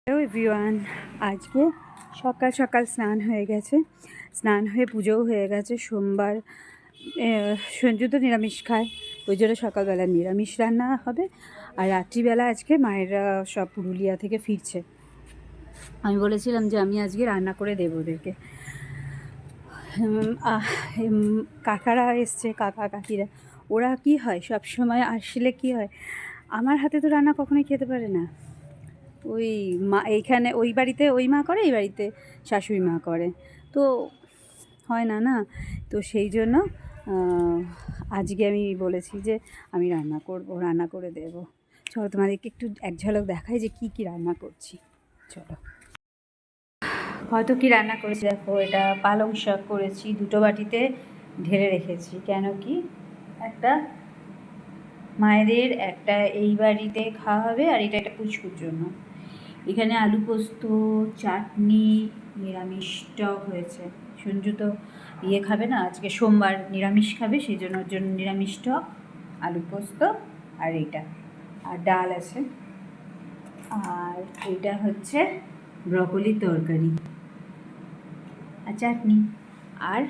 Hello everyone, আজকে সকাল সকাল স্নান হয়ে গেছে, স্নান হয়ে পুজোও হয়ে গেছে। সোমবার সঞ্জু তো নিরামিষ খায়, ওই জন্য সকালবেলা নিরামিষ রান্না হবে। আর রাত্রিবেলা আজকে মায়েরা সব পুরুলিয়া থেকে ফিরছে। আমি বলেছিলাম যে আমি আজকে রান্না করে দেবো ওদেরকে। কাকারা এসছে, কাকা কাকিরা, ওরা কি হয় সব সময় আসলে কি হয়, আমার হাতে তো রান্না কখনোই খেতে পারে না। ওই মা এইখানে ওই বাড়িতে ওই মা করে, এই বাড়িতে শাশুড়ি মা করে, তো হয় না না। তো সেই জন্য আজকে আমি বলেছি যে আমি রান্না করব, রান্না করে দেব। চলো তোমাদেরকে একটু এক ঝলক দেখাই যে কি রান্না করছি। চলো, হয়তো কি রান্না করেছি দেখো, এটা পালং শাক করেছি, দুটো বাটিতে ঢেলে রেখেছি। কেন কি, একটা মায়েদের, একটা এই বাড়িতে খাওয়া হবে, আর এটা একটা পুচকুর জন্য। এখানে আলু পোস্ত, চাটনি, নিরামিষ টক হয়েছে। সঞ্জু তো খাবে না, আজকে সোমবার নিরামিষ খাবে, সেই জন্য ওর জন্য নিরামিষ টক, আলু পোস্ত, আর এইটা, আর ডাল আছে, আর এইটা হচ্ছে ব্রকলির তরকারি, আর চাটনি, আর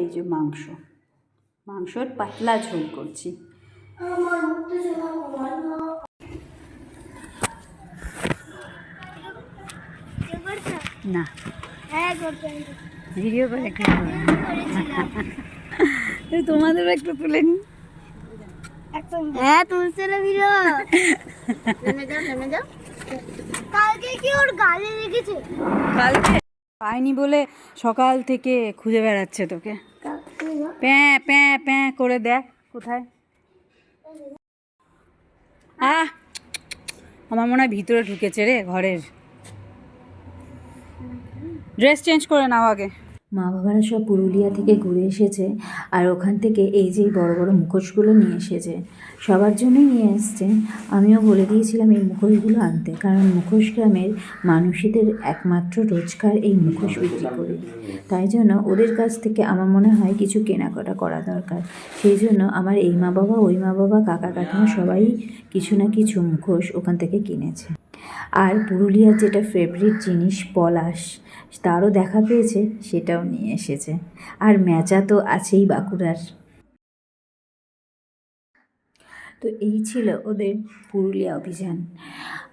এই যে মাংসর পাতলা ঝোল করছি। না, ভিডিও করে তোমাদের একটু তুলে নি। হ্যাঁ তুলছে না ভিডিও। কালকে কি ওর গালে লেগেছে? কালকে পাইনি বলে সকাল থেকে খুঁজে বেড়াচ্ছে তোকে। প্যাঁ প্যাঁ প্যাঁ করে দেখ কোথায়। আমার মনে হয় ভিতরে ঢুকেছে রে ঘরের। ড্রেস চেঞ্জ করে নাও আগে। মা বাবারা সব পুরুলিয়া থেকে ঘুরে এসেছে, আর ওখান থেকে এই যে বড় বড় মুখোশগুলো নিয়ে এসেছে, সবার জন্যই নিয়ে এসছে। আমিও বলে দিয়েছিলাম এই মুখোশগুলো আনতে, কারণ মুখোশ গ্রামের মানুষদের একমাত্র রোজগার এই মুখোশ বিক্রি করে। তাই জন্য ওদের কাছ থেকে আমার মনে হয় কিছু কেনাকাটা করা দরকার। সেই জন্য আমার এই মা বাবা, ওই মা বাবা, কাকা কাকিমা সবাই কিছু না কিছু মুখোশ ওখান থেকে কিনেছে। আর পুরুলিয়ার যেটা ফেভারিট জিনিস পলাশ, তারও দেখা পেয়েছে, সেটাও নিয়ে এসেছে। আর ম্যাচা তো আছেই বাঁকুড়ার। তো এই ছিল ওদের পুরুলিয়া অভিযান।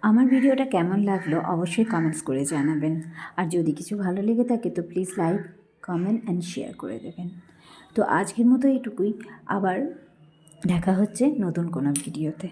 আমার ভিডিওটা কেমন লাগলো অবশ্যই কমেন্টস করে জানাবেন। আর যদি কিছু ভালো লেগে থাকে তো please like, comment and share করে দেবেন। তো আজকের মতো এইটুকুই, আবার দেখা হচ্ছে নতুন কোনো ভিডিওতে।